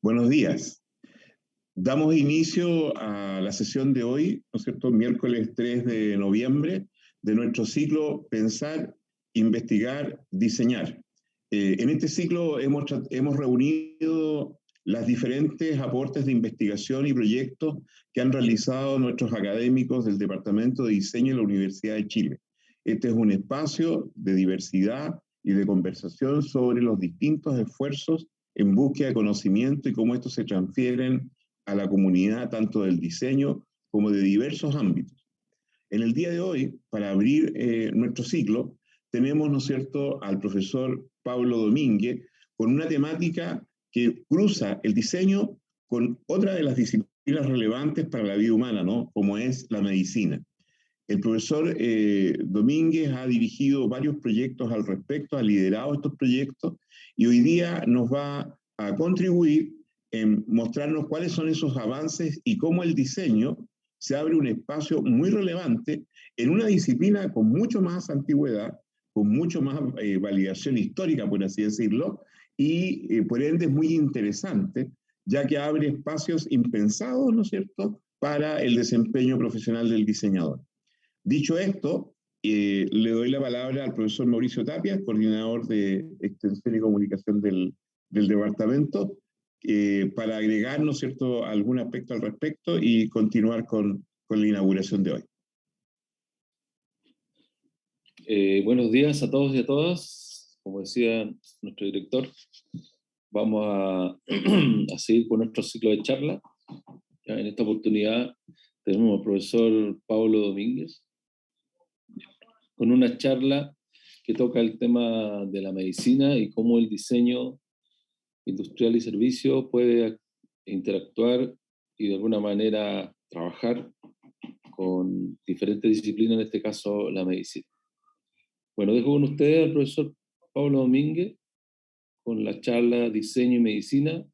Buenos días. Damos inicio a la sesión de hoy, ¿no es cierto?, miércoles 3 de noviembre, de nuestro ciclo Pensar, Investigar, Diseñar. En este ciclo hemos reunido las diferentes aportes de investigación y proyectos que han realizado nuestros académicos del Departamento de Diseño de la Universidad de Chile. Este es un espacio de diversidad y de conversación sobre los distintos esfuerzos en búsqueda de conocimiento y cómo estos se transfieren a la comunidad tanto del diseño como de diversos ámbitos. En el día de hoy, para abrir nuestro ciclo, tenemos, ¿no es cierto?, al profesor Pablo Domínguez con una temática que cruza el diseño con otra de las disciplinas relevantes para la vida humana, ¿no?, como es la medicina. El profesor Domínguez ha dirigido varios proyectos al respecto, ha liderado estos proyectos y hoy día nos va a contribuir en mostrarnos cuáles son esos avances y cómo el diseño se abre un espacio muy relevante en una disciplina con mucho más antigüedad, con mucho más validación histórica, por así decirlo, y por ende es muy interesante, ya que abre espacios impensados, ¿no es cierto?, para el desempeño profesional del diseñador. Dicho esto, le doy la palabra al profesor Mauricio Tapia, coordinador de Extensión y Comunicación del departamento, para agregar, ¿no es cierto?, algún aspecto al respecto y continuar con la inauguración de hoy. Buenos días a todos y a todas. Como decía nuestro director, vamos a seguir con nuestro ciclo de charla. En esta oportunidad tenemos al profesor Pablo Domínguez con una charla que toca el tema de la medicina y cómo el diseño industrial y servicio puede interactuar y de alguna manera trabajar con diferentes disciplinas, en este caso la medicina. Bueno, dejo con ustedes al profesor Pablo Domínguez con la charla Diseño y Medicina,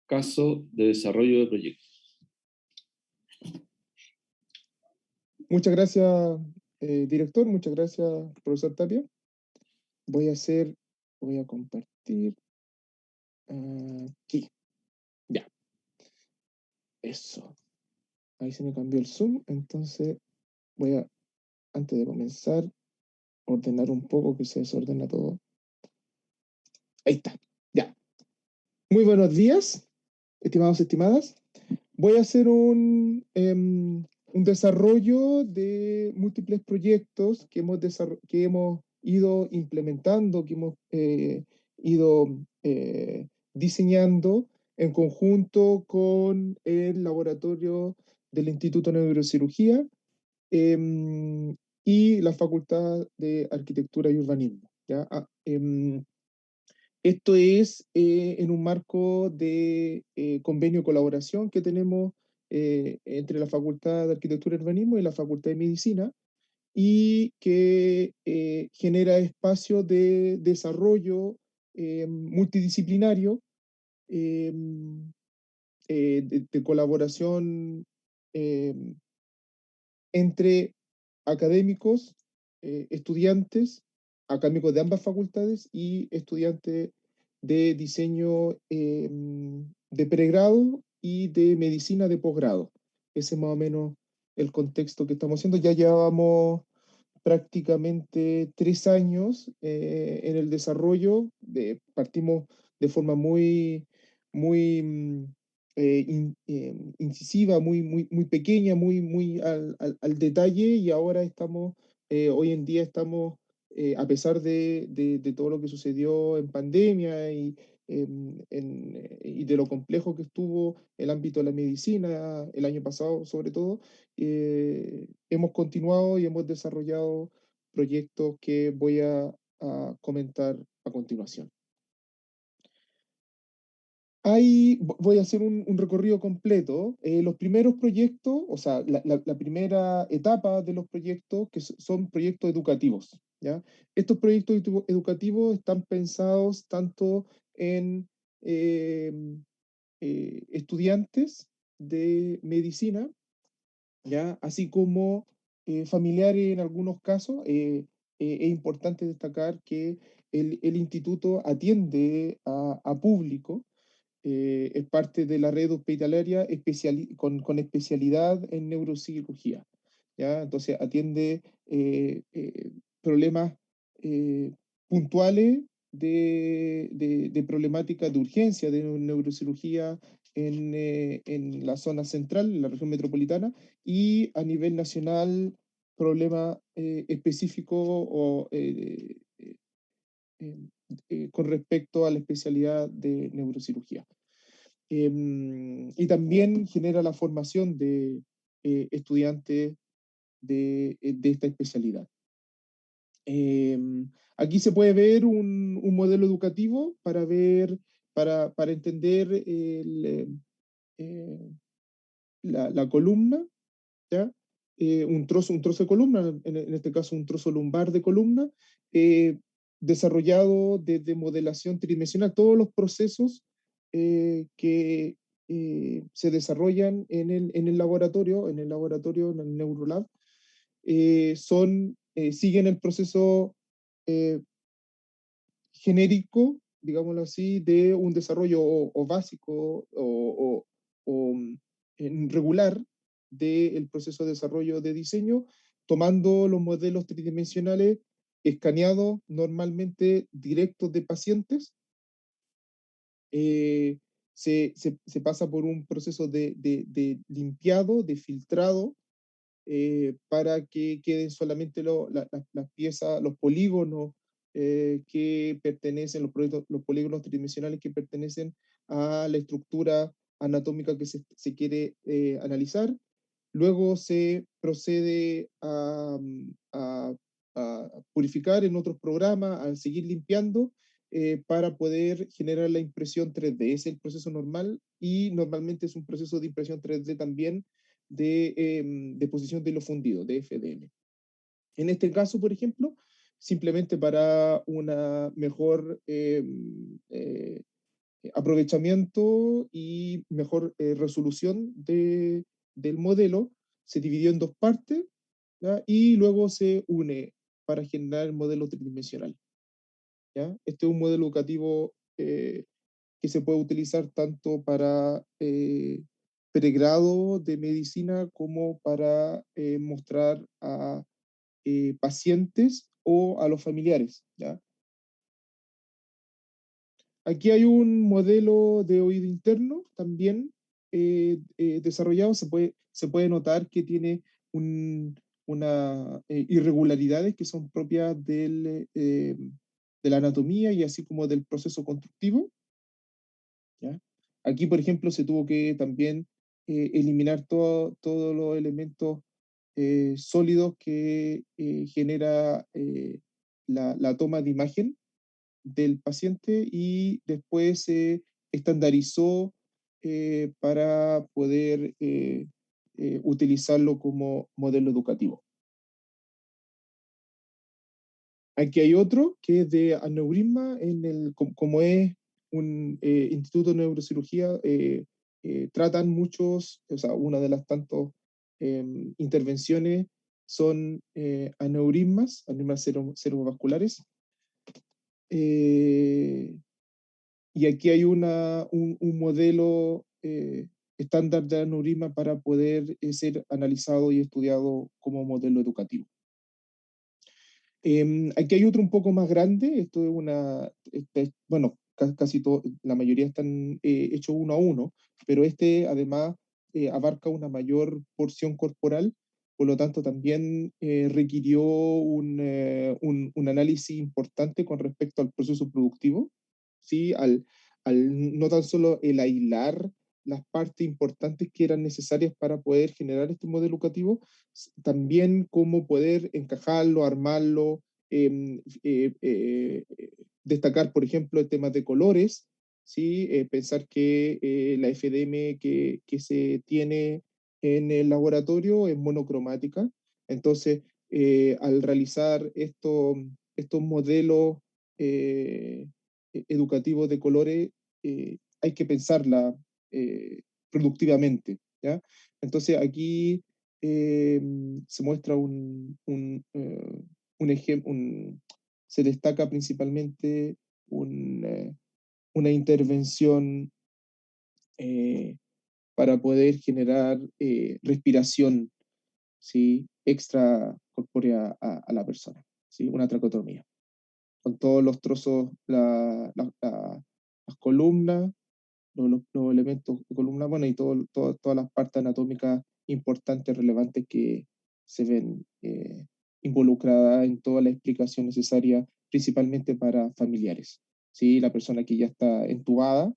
caso de desarrollo de proyectos. Muchas gracias, director. Muchas gracias, profesor Tapia. Voy a compartir aquí. Ya. Eso. Ahí se me cambió el zoom, entonces voy a, antes de comenzar, ordenar un poco, que se desordena todo. Ahí está. Ya. Muy buenos días, estimados y estimadas. Voy a hacer un desarrollo de múltiples proyectos que hemos ido implementando, que hemos ido diseñando en conjunto con el laboratorio del Instituto de Neurocirugía y la Facultad de Arquitectura y Urbanismo, ¿ya? Esto es en un marco de convenio de colaboración que tenemos entre la Facultad de Arquitectura y Urbanismo y la Facultad de Medicina, y que genera espacios de desarrollo multidisciplinario, de colaboración entre académicos, estudiantes, académicos de ambas facultades y estudiantes de diseño de pregrado y de medicina de posgrado. Ese es más o menos el contexto que estamos haciendo. Ya llevábamos prácticamente 3 años en el desarrollo. Partimos de forma muy incisiva, muy pequeña, muy al detalle, y ahora estamos, hoy en día estamos, a pesar de todo lo que sucedió en pandemia y de lo complejo que estuvo el ámbito de la medicina el año pasado, sobre todo, hemos continuado y hemos desarrollado proyectos que voy a comentar a continuación. Voy a hacer un recorrido completo. Los primeros proyectos, o sea, la primera etapa de los proyectos, que son proyectos educativos, ¿ya? Estos proyectos educativos están pensados tanto en estudiantes de medicina, ¿ya? Así como familiares en algunos casos. Es importante destacar que el instituto atiende a público, es parte de la red hospitalaria con especialidad en neurocirugía, ¿ya? Entonces atiende problemas puntuales de problemática de urgencia de neurocirugía en la zona central, en la región metropolitana, y a nivel nacional problema específico con respecto a la especialidad de neurocirugía. Y también genera la formación de estudiantes de esta especialidad. Aquí se puede ver un modelo educativo para entender la columna, ¿ya? Un trozo de columna, en este caso un trozo lumbar de columna, desarrollado desde modelación tridimensional. Todos los procesos que se desarrollan en el laboratorio, en el Neurolab, siguen el proceso genérico, digámoslo así, de un desarrollo o básico regular del proceso de desarrollo de diseño, tomando los modelos tridimensionales escaneados normalmente directos de pacientes. Se pasa por un proceso de limpiado, de filtrado, para que queden solamente las piezas, los polígonos que pertenecen, los polígonos tridimensionales que pertenecen a la estructura anatómica que se quiere analizar. Luego se procede a purificar en otros programas, a seguir limpiando para poder generar la impresión 3D. Es el proceso normal y normalmente es un proceso de impresión 3D también de deposición de hilo fundido, de FDM. En este caso, por ejemplo, simplemente para una mejor aprovechamiento y mejor resolución del modelo, se dividió en dos partes, ¿ya? Y luego se une para generar el modelo tridimensional, ¿ya? Este es un modelo educativo que se puede utilizar tanto para pregrado de medicina como para mostrar a pacientes o a los familiares, ¿ya? Aquí hay un modelo de oído interno también desarrollado. Se puede notar que tiene una irregularidades que son propias de la anatomía y así como del proceso constructivo, ¿ya? Aquí, por ejemplo, se tuvo que también eliminar todos los elementos sólidos que genera la toma de imagen del paciente, y después se estandarizó para poder utilizarlo como modelo educativo. Aquí hay otro que es de aneurisma, como es un instituto de neurocirugía, tratan muchos, o sea, una de las tantas intervenciones son aneurismas cerebrovasculares. Y aquí hay un modelo estándar de aneurisma para poder ser analizado y estudiado como modelo educativo. Aquí hay otro un poco más grande. Esto es bueno, casi todo, la mayoría están hechos uno a uno, pero este además abarca una mayor porción corporal, por lo tanto también requirió un análisis importante con respecto al proceso productivo, ¿sí? No tan solo el aislar las partes importantes que eran necesarias para poder generar este modelo educativo, también cómo poder encajarlo, armarlo, destacar, por ejemplo, el tema de colores, ¿sí? Pensar que la FDM que se tiene en el laboratorio es monocromática. Entonces, al realizar estos modelos educativos de colores, hay que pensarla productivamente, ¿ya? Entonces aquí se muestra un ejemplo, se destaca principalmente una intervención para poder generar respiración, ¿sí? Extracorpórea a la persona, ¿sí? Una tracotomía, con todos los trozos, las columnas, los elementos de columna, bueno, y todas las partes anatómicas importantes, relevantes que se ven involucradas en toda la explicación necesaria, principalmente para familiares. ¿Sí? La persona que ya está entubada,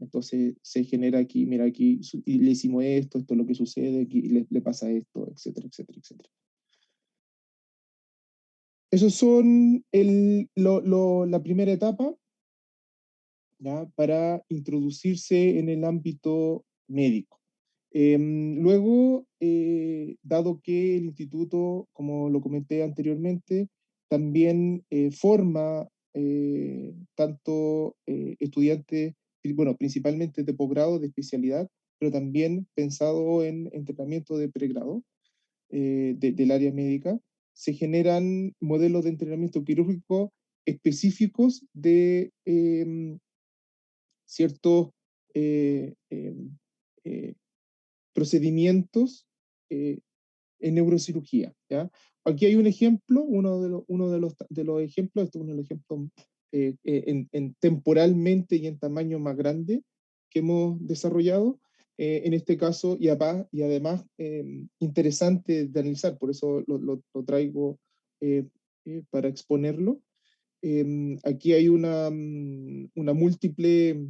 entonces se genera aquí, mira aquí, y le hicimos esto es lo que sucede, aquí le pasa esto, etcétera, etcétera, etcétera. Esos son la primera etapa, ¿ya? Para introducirse en el ámbito médico. Luego, dado que el instituto, como lo comenté anteriormente, también forma tanto estudiantes, bueno, principalmente de posgrado, de especialidad, pero también pensado en entrenamiento de pregrado del área médica, se generan modelos de entrenamiento quirúrgico específicos de ciertos eh, eh, eh, procedimientos eh, en neurocirugía, ¿ya? Aquí hay un ejemplo, uno de los ejemplos, este es uno de los ejemplos en temporalmente y en tamaño más grande que hemos desarrollado, en este caso, y además interesante de analizar, por eso lo traigo eh, para exponerlo. Aquí hay una múltiple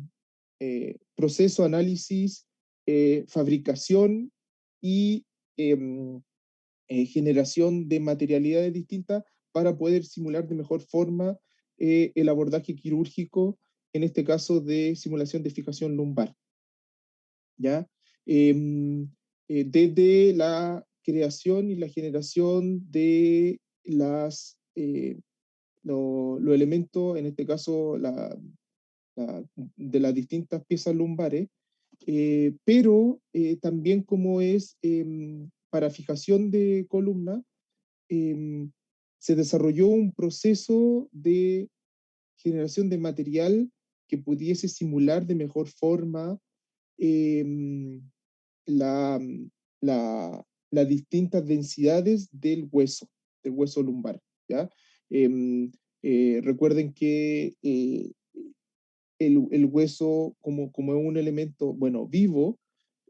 proceso, análisis, fabricación y generación de materialidades distintas para poder simular de mejor forma el abordaje quirúrgico, en este caso de simulación de fijación lumbar, ¿ya? Desde la creación y la generación de los elementos, en este caso de las distintas piezas lumbares, pero también como es para fijación de columna, eh, se desarrolló un proceso de generación de material que pudiese simular de mejor forma eh, la, la, las distintas densidades del hueso lumbar, ¿ya? Recuerden que el hueso como es un elemento, bueno, vivo,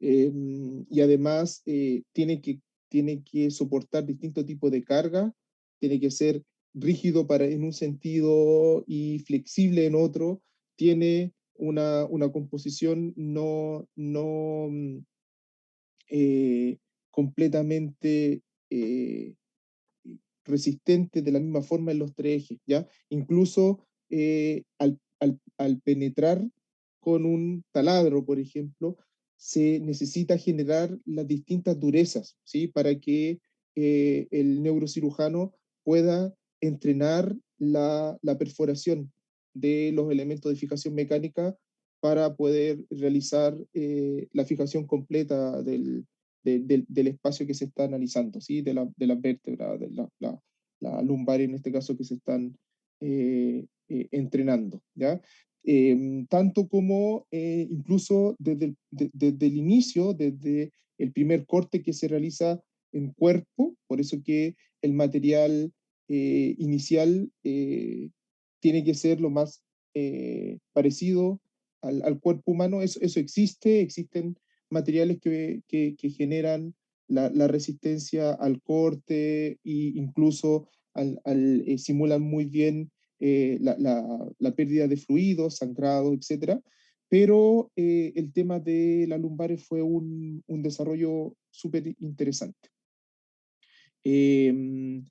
y además tiene que soportar distintos tipos de carga, tiene que ser rígido en un sentido y flexible en otro, tiene una composición no completamente resistente de la misma forma en los tres ejes, ¿ya? Incluso al penetrar con un taladro, por ejemplo, se necesita generar las distintas durezas, ¿sí? Para que el neurocirujano pueda entrenar la perforación de los elementos de fijación mecánica para poder realizar la fijación completa del espacio que se está analizando, ¿sí? De las vértebras, la lumbar en este caso que se están entrenando, ¿ya? Tanto como incluso desde el inicio, desde el primer corte que se realiza en cuerpo, por eso que el material inicial tiene que ser lo más parecido al cuerpo humano. Eso existen materiales que generan la resistencia al corte e incluso simulan muy bien la pérdida de fluidos, sangrado, etcétera. Pero el tema de las lumbares fue un desarrollo súper interesante. El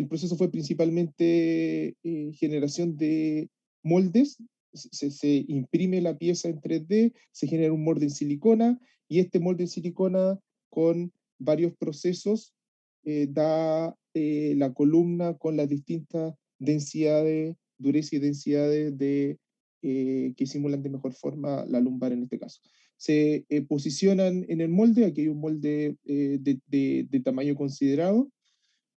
proceso fue principalmente generación de moldes, se imprime la pieza en 3D, se genera un molde en silicona, y este molde en silicona con varios procesos da la columna con las distintas densidades, dureza y densidades que simulan de mejor forma la lumbar en este caso. Se posicionan en el molde, aquí hay un molde de tamaño considerado,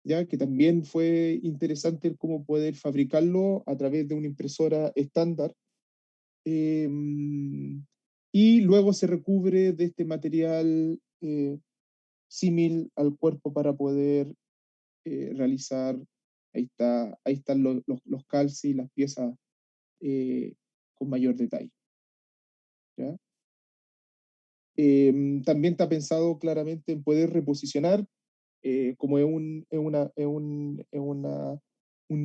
ya que también fue interesante cómo poder fabricarlo a través de una impresora estándar, y luego se recubre de este material símil al cuerpo para poder realizar, ahí están los calces y las piezas con mayor detalle. ¿Ya? También está pensado claramente en poder reposicionar, como un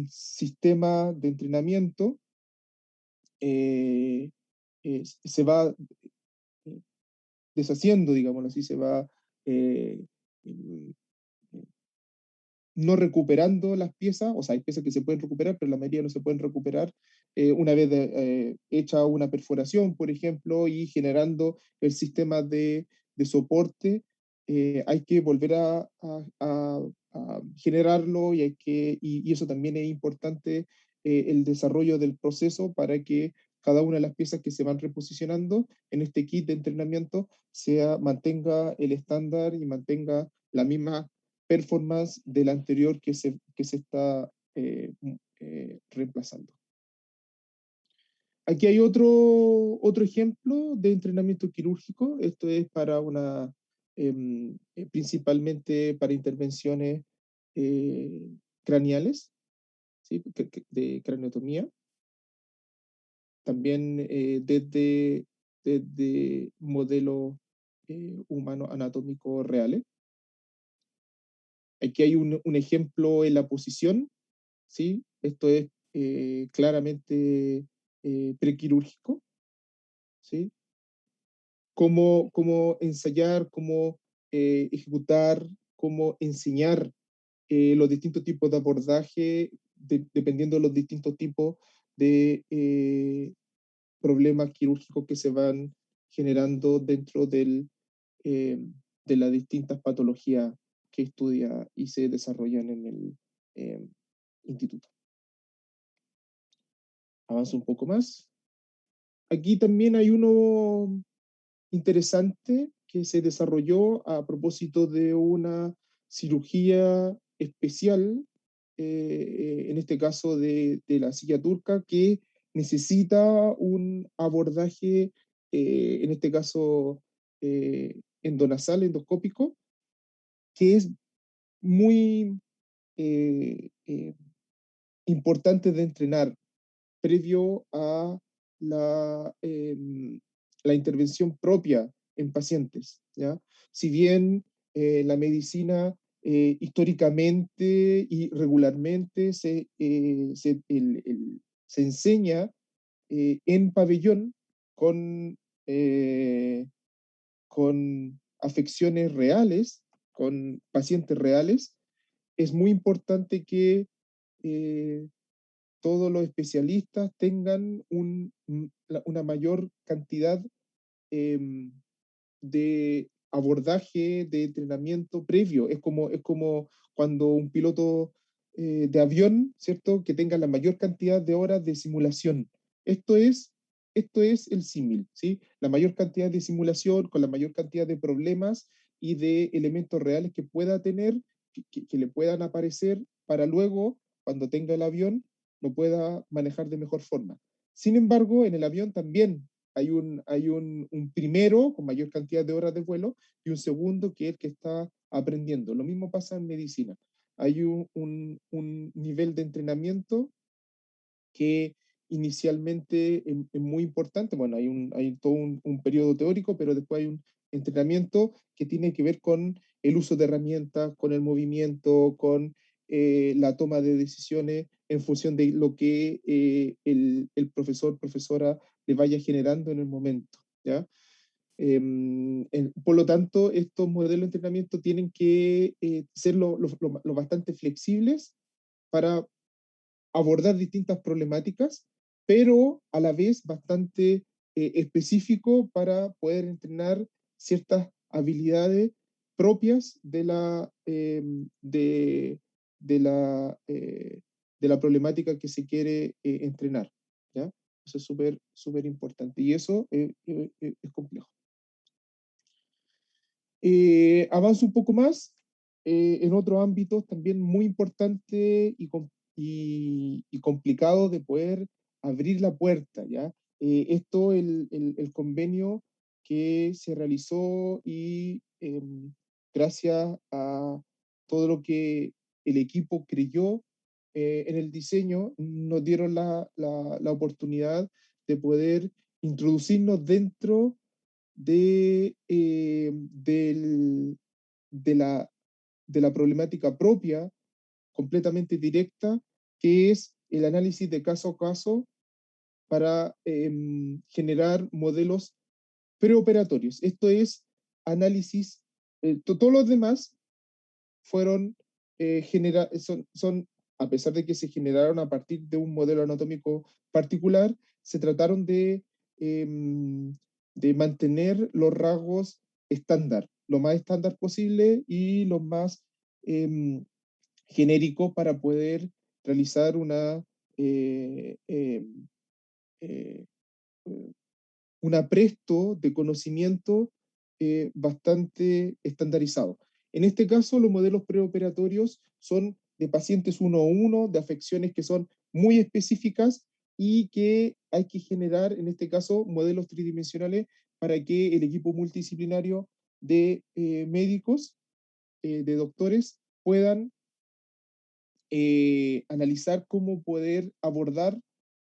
sistema de entrenamiento, se va deshaciendo, digámoslo así, se va eh, mm, no recuperando las piezas, o sea, hay piezas que se pueden recuperar, pero la mayoría no se pueden recuperar una vez hecha una perforación, por ejemplo, y generando el sistema de soporte, hay que volver a generarlo y eso también es importante, el desarrollo del proceso para que cada una de las piezas que se van reposicionando en este kit de entrenamiento mantenga el estándar y mantenga la misma performance del anterior que se está reemplazando. Aquí hay otro ejemplo de entrenamiento quirúrgico. Esto es para principalmente para intervenciones craneales, ¿sí? De craneotomía. También desde modelos humanos anatómicos reales. Aquí hay un ejemplo en la posición, ¿sí? Esto es claramente prequirúrgico, ¿sí? Cómo ensayar, cómo ejecutar, cómo enseñar los distintos tipos de abordaje, dependiendo de los distintos tipos de problemas quirúrgicos que se van generando dentro de las distintas patologías que estudia y se desarrollan en el instituto. Avanzo un poco más. Aquí también hay uno interesante que se desarrolló a propósito de una cirugía especial, en este caso de la silla turca, que necesita un abordaje, en este caso endonasal, endoscópico, que es muy importante de entrenar previo a la intervención propia en pacientes, ¿ya? Si bien la medicina históricamente y regularmente se enseña en pabellón con, eh, con afecciones reales, con pacientes reales, es muy importante que eh, todos los especialistas tengan una mayor cantidad eh, de abordaje, de entrenamiento previo. Es como cuando un piloto de avión, ¿cierto? Que tenga la mayor cantidad de horas de simulación. Esto es, esto es el símil, ¿sí? La mayor cantidad de simulación con la mayor cantidad de problemas y de elementos reales que pueda tener, que le puedan aparecer para luego, cuando tenga el avión, lo pueda manejar de mejor forma. Sin embargo, en el avión también hay un primero con mayor cantidad de horas de vuelo y un segundo que es el que está aprendiendo. Lo mismo pasa en medicina. Hay un nivel de entrenamiento que inicialmente es muy importante. Bueno, hay todo un periodo teórico, pero después hay un entrenamiento que tiene que ver con el uso de herramientas, con el movimiento, con la toma de decisiones en función de lo que el profesor, profesora le vaya generando en el momento, ¿ya? Por lo tanto, estos modelos de entrenamiento tienen que ser lo bastante flexibles para abordar distintas problemáticas, pero a la vez bastante específico para poder entrenar ciertas habilidades propias de la problemática que se quiere entrenar, ¿ya? Eso es súper, súper importante y eso es complejo. Avanzo un poco más en otros ámbitos también muy importante y complicado de poder abrir la puerta, ¿ya? Esto, el convenio que se realizó y gracias a todo lo que el equipo creyó en el diseño, nos dieron la oportunidad de poder introducirnos dentro de la, de la problemática propia, completamente directa, que es el análisis de caso a caso para generar modelos preoperatorios. Esto es análisis, todos los demás fueron son, a pesar de que se generaron a partir de un modelo anatómico particular, se trataron de mantener los rasgos estándar, lo más estándar posible y lo más genérico para poder realizar eh, eh, eh, un apresto de conocimiento bastante estandarizado. En este caso, los modelos preoperatorios son de pacientes uno a uno, de afecciones que son muy específicas y que hay que generar, en este caso, modelos tridimensionales para que el equipo multidisciplinario de médicos, de doctores, puedan analizar cómo poder abordar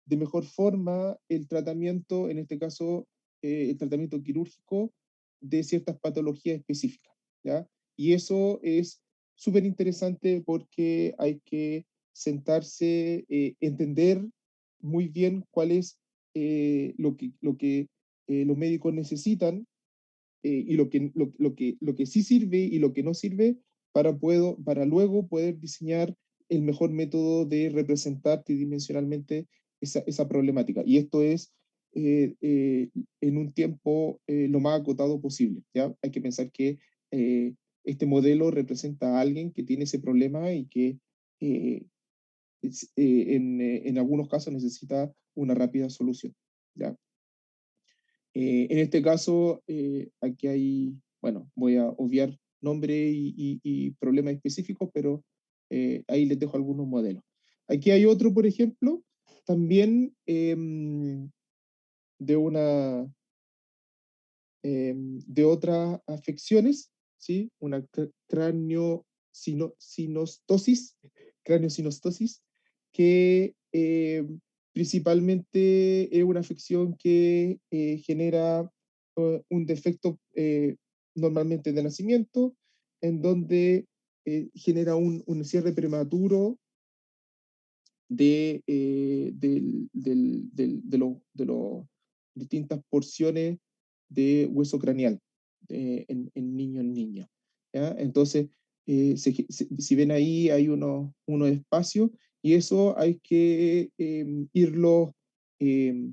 de mejor forma el tratamiento, en este caso, el tratamiento quirúrgico de ciertas patologías específicas, ¿ya? Y eso es súper interesante porque hay que sentarse, entender muy bien cuál es lo que los médicos necesitan y lo que sí sirve y lo que no sirve para luego poder diseñar el mejor método de representar tridimensionalmente esa problemática. Y esto es en un tiempo lo más acotado posible. ¿Ya? Hay que pensar que este modelo representa a alguien que tiene ese problema y que eh, en algunos casos necesita una rápida solución. ¿Ya? En este caso, aquí hay, bueno, voy a obviar nombre y problemas específicos, pero ahí les dejo algunos modelos. Aquí hay otro, por ejemplo, también de una, de otras afecciones, ¿sí? Una craneosinostosis, craneosinostosis, que principalmente es una afección que genera un defecto normalmente de nacimiento, en donde genera un cierre prematuro de las distintas porciones de hueso craneal en niño en niña. ¿Ya? Entonces, si ven ahí, hay unos espacios y eso hay que irlo eh,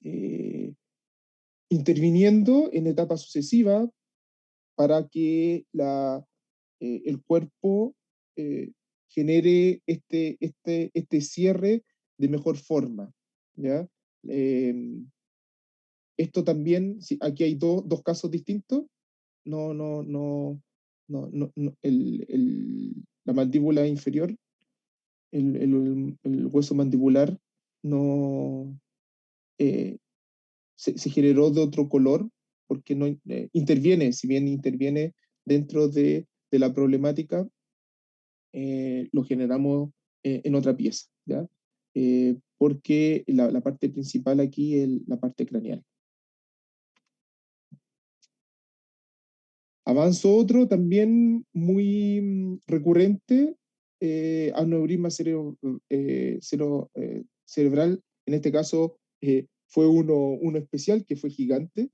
eh, interviniendo en etapas sucesivas para que el cuerpo eh, genere este cierre de mejor forma. ¿Ya? Eh, Esto también, aquí hay dos casos distintos, no, no, no, la mandíbula inferior, el hueso mandibular, no se generó de otro color porque no interviene, si bien interviene dentro de la problemática, lo generamos en otra pieza, ¿ya? Porque la parte principal aquí es la parte craneal. Avanzo otro también muy recurrente, aneurisma cerebral, en este caso fue uno especial que fue gigante.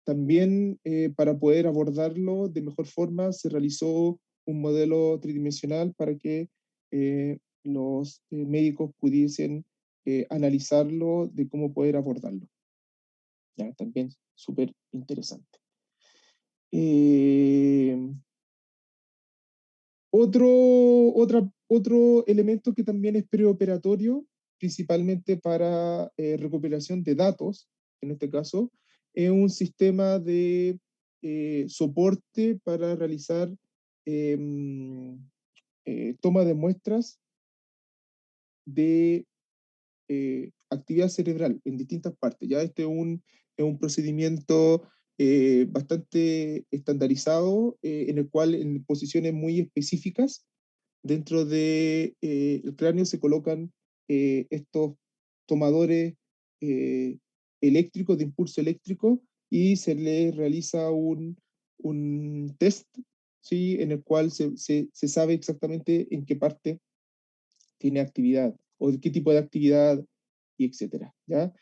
También para poder abordarlo de mejor forma se realizó un modelo tridimensional para que los médicos pudiesen analizarlo de cómo poder abordarlo. ¿Ya? También súper interesante. Eh, otro elemento que también es preoperatorio, principalmente para recuperación de datos, en este caso, es un sistema de soporte para realizar toma de muestras de actividad cerebral en distintas partes. Ya este es un procedimiento bastante estandarizado, en el cual en posiciones muy específicas dentro del el cráneo se colocan estos tomadores eléctricos, de impulso eléctrico, y se le realiza un test, ¿sí? En el cual se sabe exactamente en qué parte tiene actividad, o de qué tipo de actividad, y etcétera, ¿ya?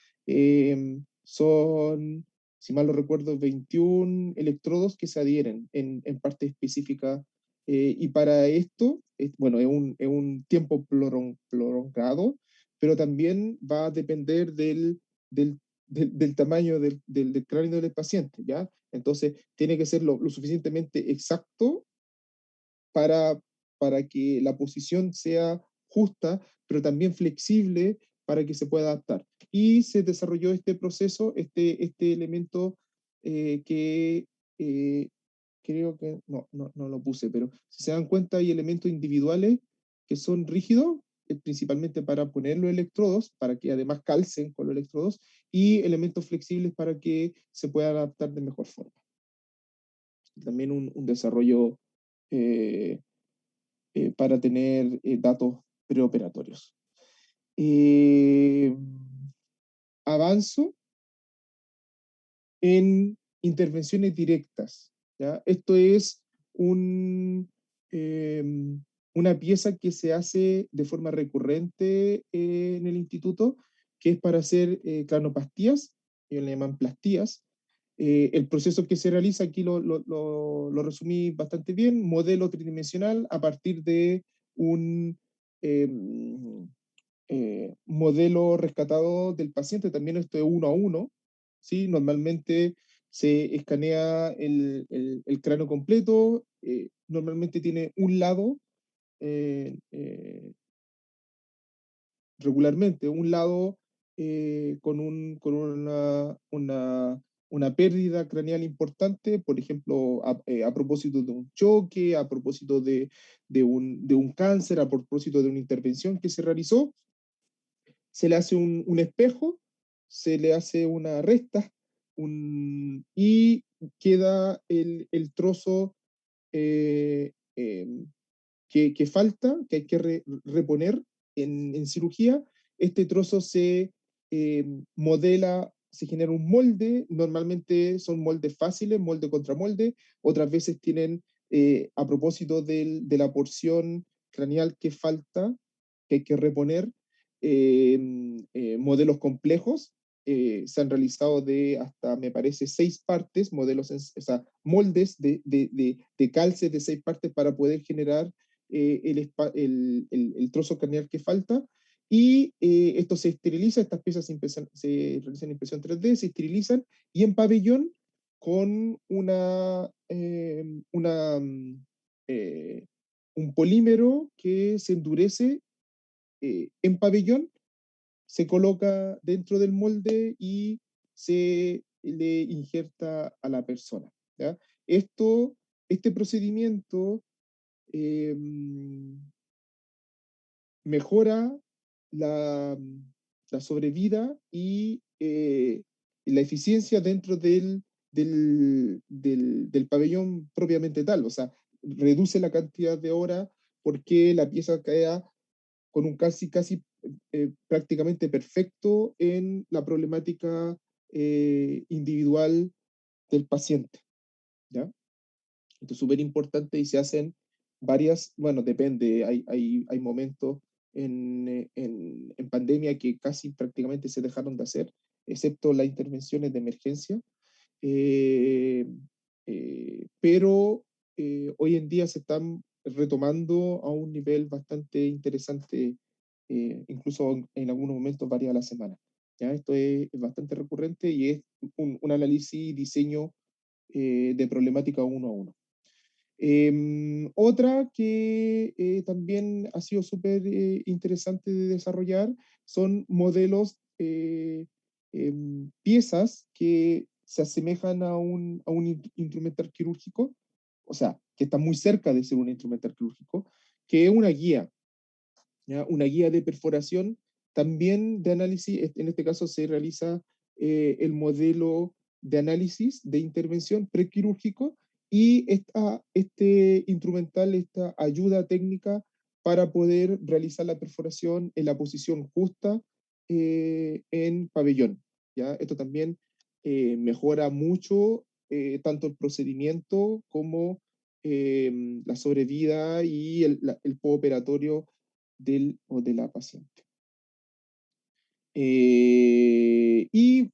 Son, si mal no recuerdo, 21 electrodos que se adhieren en parte específica, y para esto, bueno, es un tiempo prolongado, pero también va a depender del tamaño del cráneo del paciente, ¿ya? Entonces, tiene que ser lo suficientemente exacto para, para que la posición sea justa, pero también flexible para que se pueda adaptar. Y se desarrolló este proceso, este elemento que creo que, no lo puse, pero si se dan cuenta hay elementos individuales que son rígidos, principalmente para poner los electrodos, para que además calcen con los electrodos, y elementos flexibles para que se puedan adaptar de mejor forma. También un desarrollo eh, para tener datos preoperatorios. Avanzo en intervenciones directas, ¿ya? Esto es eh, una pieza que se hace de forma recurrente en el instituto, que es para hacer cranoplastías, ellos le llaman plastías. El proceso que se realiza aquí lo resumí bastante bien: modelo tridimensional a partir de un eh, modelo rescatado del paciente. También esto es 1 a 1, ¿sí? Normalmente se escanea el cráneo completo, normalmente tiene un lado, eh, eh, regularmente, un lado con una pérdida craneal importante, por ejemplo, a propósito de un choque, a propósito de un cáncer, a propósito de una intervención que se realizó. Se le hace un espejo, se le hace una resta, y queda el trozo eh, eh, que falta, que hay que reponer en cirugía. Este trozo se modela, se genera un molde, normalmente son moldes fáciles, molde contra molde, otras veces tienen, a propósito de la porción craneal que falta, que hay que reponer, modelos complejos. Se han realizado de hasta, me parece, 6 partes, modelos, o sea, moldes de calce de 6 partes para poder generar el trozo craneal que falta. Y esto se esteriliza, estas piezas se realizan en impresión 3D, se esterilizan, y en pabellón, con eh, un polímero que se endurece en pabellón, se coloca dentro del molde y se le injerta a la persona, ¿ya? Este procedimiento eh, mejora la, la sobrevida y la eficiencia dentro del pabellón propiamente tal. O sea, reduce la cantidad de horas porque la pieza queda con un casi prácticamente perfecto en la problemática individual del paciente, ¿ya? Esto es súper importante, y se hacen varias, bueno, depende, hay momentos en pandemia que casi prácticamente se dejaron de hacer, excepto las intervenciones de emergencia, eh, pero hoy en día se están retomando a un nivel bastante interesante, incluso en algunos momentos varía la semana. ¿Ya? Esto es bastante recurrente y es un análisis y diseño de problemática 1 a 1. Otra que también ha sido súper interesante de desarrollar son modelos, piezas que se asemejan a un instrumental quirúrgico, o sea, que está muy cerca de ser un instrumental quirúrgico, que es una guía, ¿ya? Una guía de perforación, también de análisis. En este caso se realiza el modelo de análisis, de intervención prequirúrgico, y este instrumental, esta ayuda técnica para poder realizar la perforación en la posición justa en pabellón. ¿Ya? Esto también mejora mucho tanto el procedimiento como la sobrevida y el postoperatorio del o de la paciente. Y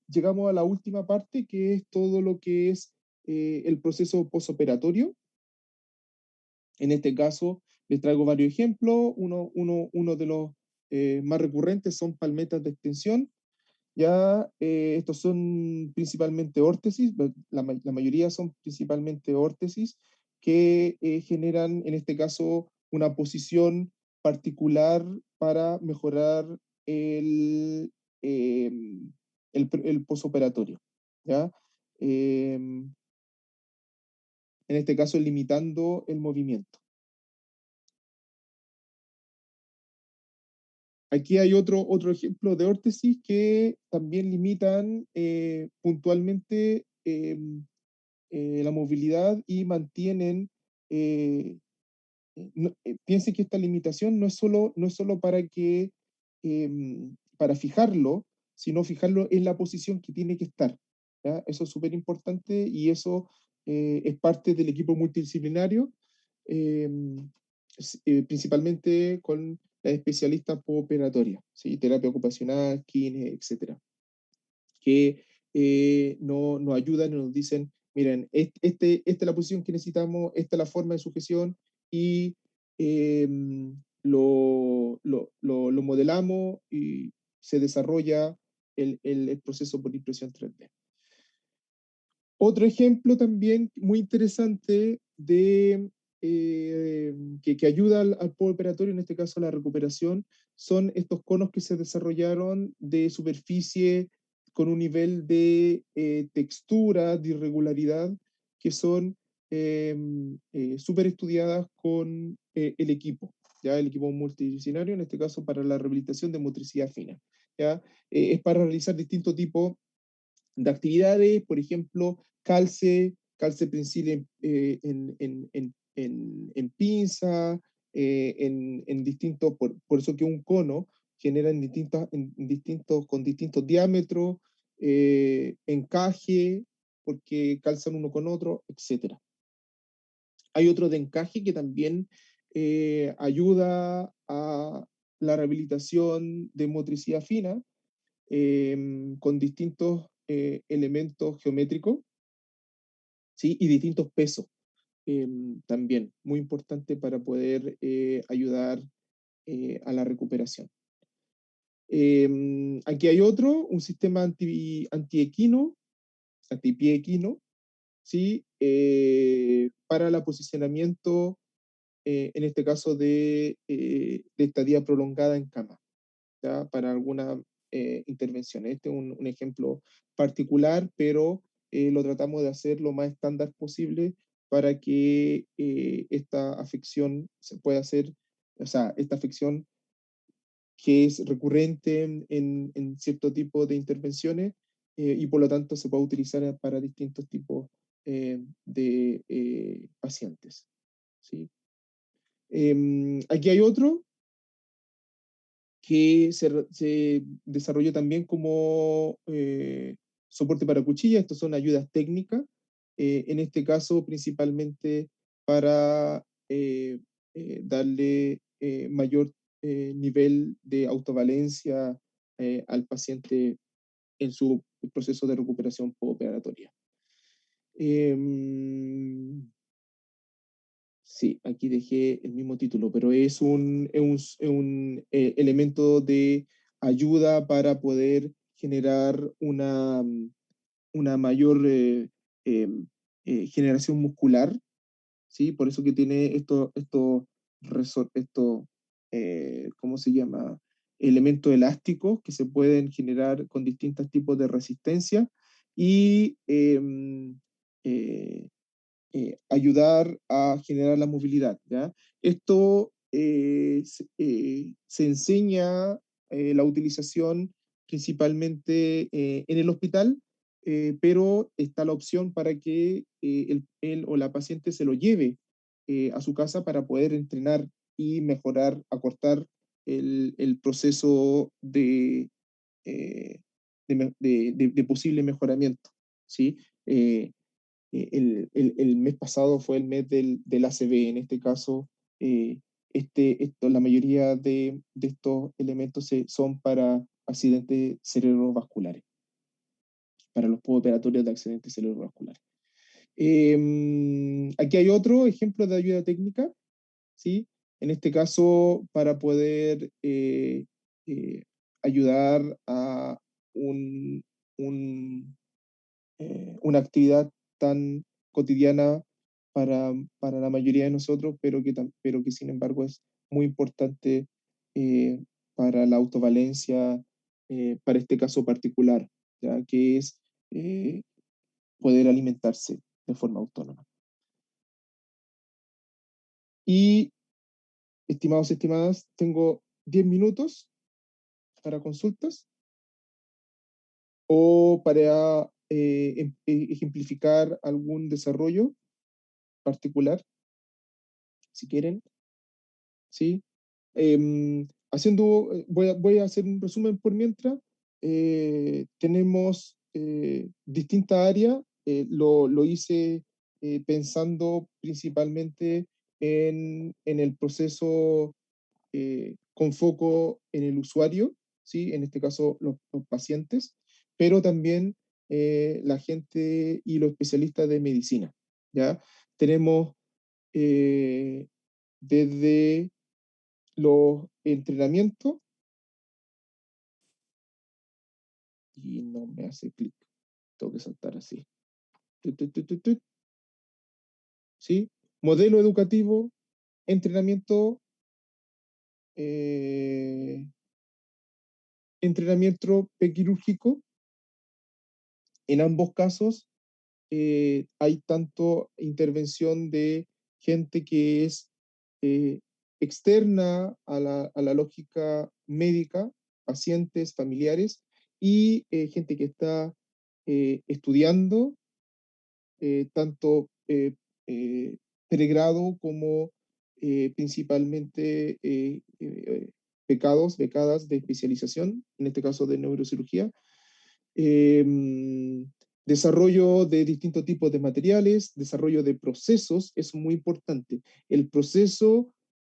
llegamos a la última parte, que es todo lo que es el proceso postoperatorio. En este caso, les traigo varios ejemplos. Uno de los más recurrentes son palmetas de extensión. Ya, estos son principalmente órtesis, la mayoría son principalmente órtesis, que generan, en este caso, una posición particular para mejorar el, el posoperatorio, ¿ya? En este caso, limitando el movimiento. Aquí hay otro ejemplo de órtesis que también limitan puntualmente la movilidad y mantienen, piensen que esta limitación no es solo para fijarlo, sino fijarlo en la posición que tiene que estar. ¿Ya? Eso es súper importante, y eso es parte del equipo multidisciplinario, eh, principalmente con las especialistas postoperatoria, ¿sí? Terapia ocupacional, kine, etcétera, que nos ayudan y nos dicen, miren, esta es la posición que necesitamos, esta es la forma de sujeción, y eh, lo modelamos y se desarrolla el proceso por impresión 3D. Otro ejemplo también muy interesante que ayuda al postoperatorio, en este caso a la recuperación, son estos conos que se desarrollaron de superficie con un nivel de textura, de irregularidad, que son súper estudiadas con el equipo, ¿ya? El equipo multidisciplinario, en este caso para la rehabilitación de motricidad fina. ¿Ya? Es para realizar distintos tipos de actividades, por ejemplo, calce prensil en pinza, en distintos, por eso que un cono genera con distintos diámetros, encaje, porque calzan uno con otro, etc. Hay otro de encaje que también ayuda a la rehabilitación de motricidad fina, con distintos elementos geométricos, ¿sí? Y distintos pesos, también, muy importante para poder ayudar a la recuperación. Aquí hay otro, un sistema antiequino, antipie equino, ¿sí? Para el posicionamiento, en este caso de estadía prolongada en cama, ¿ya? Para alguna intervención. Este es un ejemplo particular, pero lo tratamos de hacer lo más estándar posible para que esta afección se pueda hacer, o sea, esta afección que es recurrente en cierto tipo de intervenciones, y por lo tanto se puede utilizar para distintos tipos de pacientes, ¿sí? Aquí hay otro que se desarrolló también como soporte para cuchilla. Estos son ayudas técnicas, en este caso principalmente para darle mayor nivel de autovalencia al paciente en su proceso de recuperación postoperatoria. Sí, aquí dejé el mismo título, pero es un elemento de ayuda para poder generar una mayor generación muscular, ¿sí? Por eso que tiene ¿cómo se llama? Elementos elásticos que se pueden generar con distintos tipos de resistencia, y ayudar a generar la movilidad, ¿ya? Esto se enseña la utilización principalmente en el hospital, pero está la opción para que él o la paciente se lo lleve a su casa para poder entrenar y mejorar, acortar el proceso eh, de posible mejoramiento, ¿sí? El mes pasado fue el mes del ACV. En este caso, la mayoría de estos elementos son para accidentes cerebrovasculares, para los postoperatorios de accidentes cerebrovasculares. Aquí hay otro ejemplo de ayuda técnica, ¿sí? En este caso, para poder eh, ayudar a un, un, una actividad tan cotidiana para la mayoría de nosotros, pero que sin embargo es muy importante eh, para la autovalencia, para este caso particular, ya que es eh, poder alimentarse de forma autónoma. Y, estimados y estimadas, tengo 10 minutos para consultas o para ejemplificar algún desarrollo particular, si quieren, ¿sí? Voy a hacer un resumen por mientras. Tenemos distintas áreas. Lo hice pensando principalmente en el proceso con foco en el usuario, ¿sí? En este caso los pacientes, pero también la gente y los especialistas de medicina, ¿ya? Tenemos desde los entrenamientos, y no me hace clic, tengo que saltar así, ¿sí? Modelo educativo, entrenamiento, eh, entrenamiento prequirúrgico. En ambos casos hay tanto intervención de gente que es eh, externa a la lógica médica, pacientes, familiares, y gente que está estudiando, tanto pregrado como principalmente becadas de especialización, en este caso de neurocirugía. Eh, Desarrollo de distintos tipos de materiales, desarrollo de procesos, es muy importante. El proceso,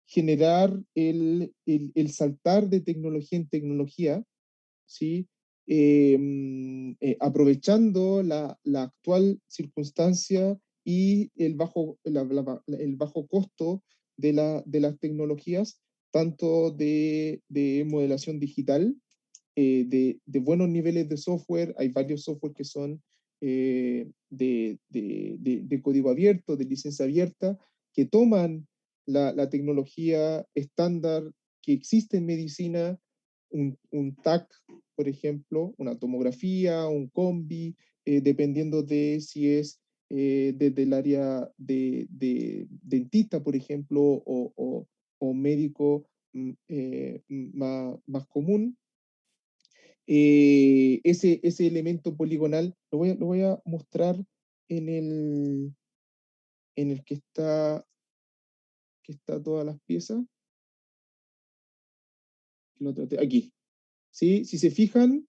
generar el saltar de tecnología en tecnología, ¿sí? Aprovechando la actual circunstancia y el bajo costo de las tecnologías, tanto de modelación digital, de buenos niveles de software. Hay varios software que son de código abierto, de licencia abierta, que toman la tecnología estándar que existe en medicina, un TAC, por ejemplo, una tomografía, un combi, dependiendo de si es desde el área de dentista, por ejemplo, o médico más común. Ese elemento poligonal lo voy a mostrar en el que está todas las piezas. Aquí. ¿Sí? Si se fijan,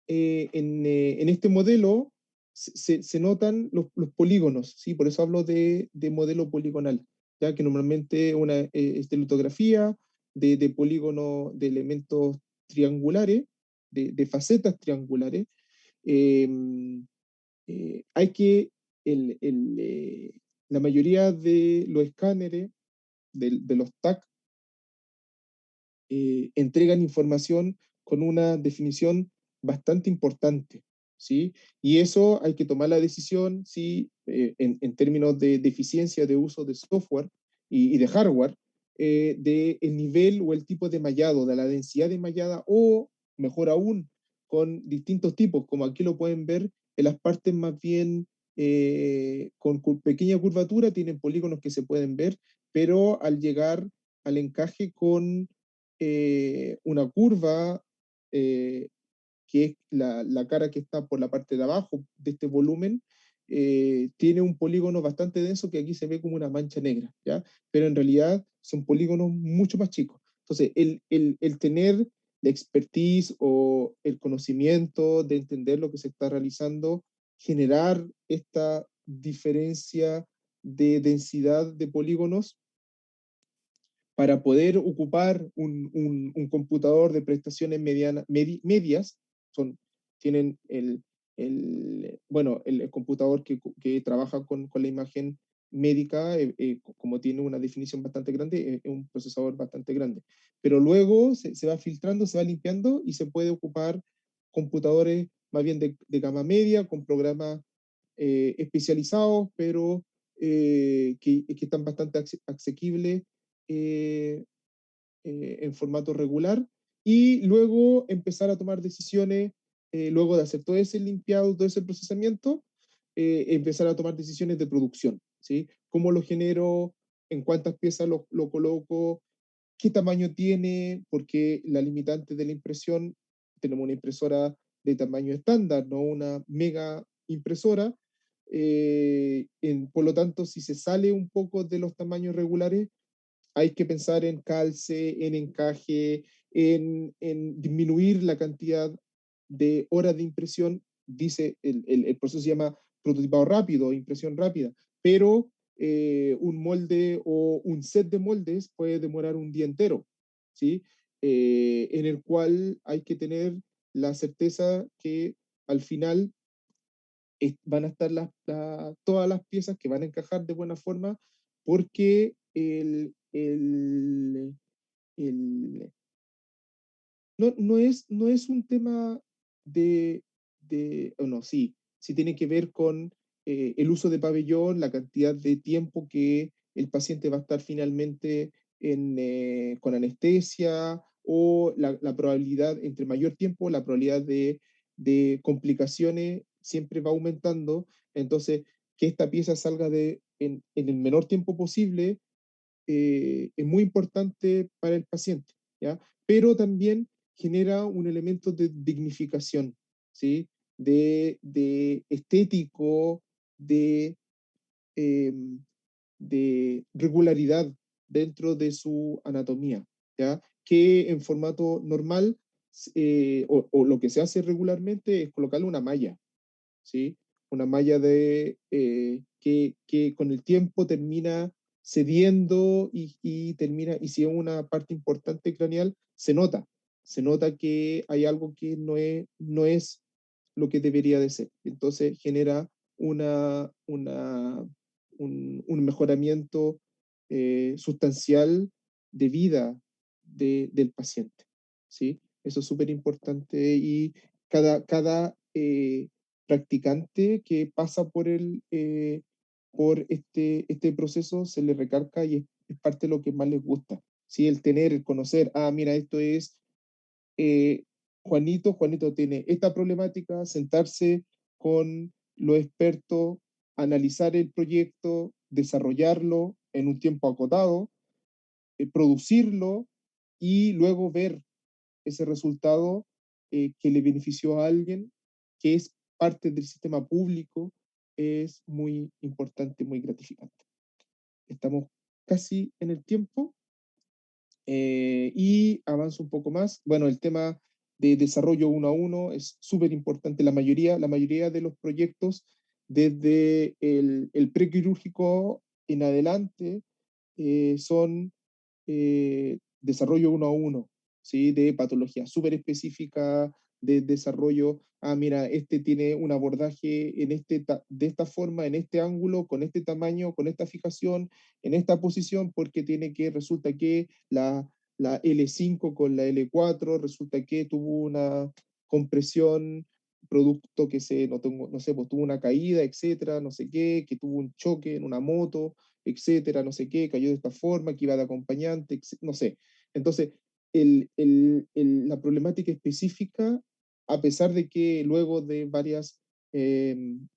en este modelo se notan los polígonos, ¿sí? Por eso hablo de modelo poligonal, ya que normalmente es de litografía, de polígono de elementos triangulares, de facetas triangulares. Eh, Hay que, la mayoría de los escáneres, de los TAC, entregan información con una definición bastante importante, ¿sí? Y eso hay que tomar la decisión, ¿sí? En términos de eficiencia de uso de software y de hardware, de el nivel o el tipo de mallado, de la densidad de mallada, o mejor aún, con distintos tipos, como aquí lo pueden ver, en las partes más bien con pequeña curvatura tienen polígonos que se pueden ver, pero al llegar al encaje con una curva eh, que es la cara que está por la parte de abajo de este volumen, tiene un polígono bastante denso que aquí se ve como una mancha negra, ¿ya? Pero en realidad son polígonos mucho más chicos. Entonces, el tener la expertise o el conocimiento de entender lo que se está realizando, generar esta diferencia de densidad de polígonos para poder ocupar un computador de prestaciones medias, tienen el computador que trabaja con la imagen médica, como tiene una definición bastante grande, es un procesador bastante grande. Pero luego se va filtrando, se va limpiando y se puede ocupar computadores más bien de gama media, con programas especializados, pero que están bastante asequibles eh, en formato regular, y luego empezar a tomar decisiones, luego de hacer todo ese limpiado, todo ese procesamiento, empezar a tomar decisiones de producción, ¿sí? ¿Cómo lo genero? ¿En cuántas piezas lo coloco? ¿Qué tamaño tiene? Porque la limitante de la impresión, tenemos una impresora de tamaño estándar, no una mega impresora. Por lo tanto, si se sale un poco de los tamaños regulares, hay que pensar en calce, en encaje, en disminuir la cantidad de horas de impresión. Dice, el proceso se llama prototipado rápido, impresión rápida, pero un molde o un set de moldes puede demorar un día entero, ¿sí? En el cual hay que tener la certeza que al final van a estar todas las piezas que van a encajar de buena forma, porque el- no es un tema o no, sí, sí tiene que ver con el uso de pabellón, la cantidad de tiempo que el paciente va a estar finalmente con anestesia, o la probabilidad, entre mayor tiempo, la probabilidad de complicaciones siempre va aumentando. Entonces, que esta pieza salga en el menor tiempo posible es muy importante para el paciente, ¿ya? Pero también genera un elemento de dignificación, ¿sí? De estético, eh, de regularidad dentro de su anatomía, ¿ya? Que en formato normal, o lo que se hace regularmente es colocarle una malla, ¿sí? Una malla que con el tiempo termina cediendo y termina, y si es una parte importante craneal, se nota que hay algo que no es lo que debería de ser. Entonces genera un mejoramiento sustancial de vida del paciente, ¿sí? Eso es súper importante, y cada practicante que pasa por este proceso se le recarga, y es parte de lo que más les gusta. ¿Sí? El tener, el conocer, mira, esto es eh, Juanito tiene esta problemática, sentarse con los expertos, analizar el proyecto, desarrollarlo en un tiempo acotado, producirlo, y luego ver ese resultado que le benefició a alguien, que es parte del sistema público, es muy importante, muy gratificante. Estamos casi en el tiempo, y avanzo un poco más. Bueno, el tema de desarrollo uno a uno es súper importante. La mayoría de los proyectos, desde el prequirúrgico en adelante, son desarrollo uno a uno, ¿sí? De patología súper específica, de desarrollo. Mira, este tiene un abordaje de esta forma, en este ángulo, con este tamaño, con esta fijación, en esta posición, porque resulta que la L5 con la L4, resulta que tuvo una compresión producto no sé, pues tuvo una caída, etcétera, no sé qué, que tuvo un choque en una moto, etcétera, no sé qué, cayó de esta forma, que iba de acompañante, no sé. Entonces, la problemática específica, a pesar de que luego de varias,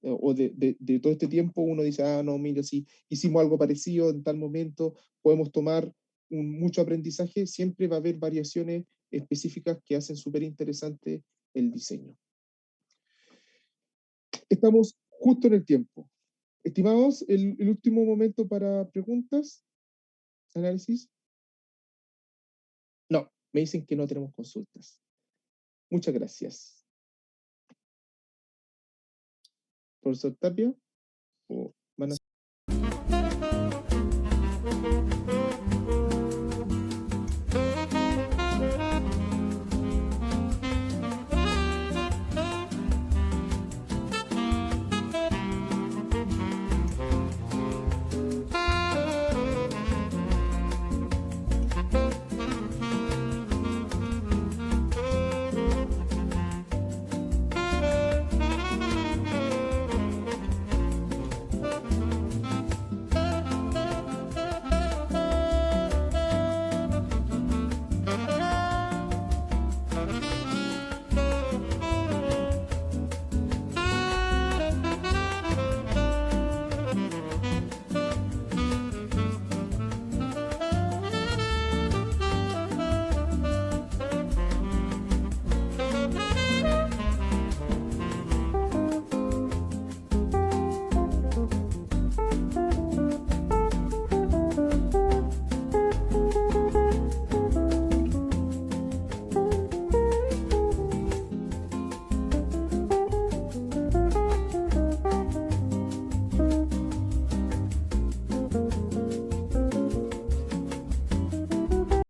o de todo este tiempo, uno dice, no, mira, si hicimos algo parecido en tal momento, podemos tomar mucho aprendizaje, siempre va a haber variaciones específicas que hacen súper interesante el diseño. Estamos justo en el tiempo. Estimados, el último momento para preguntas, análisis. No, me dicen que no tenemos consultas. Muchas gracias. Profesor Tapia.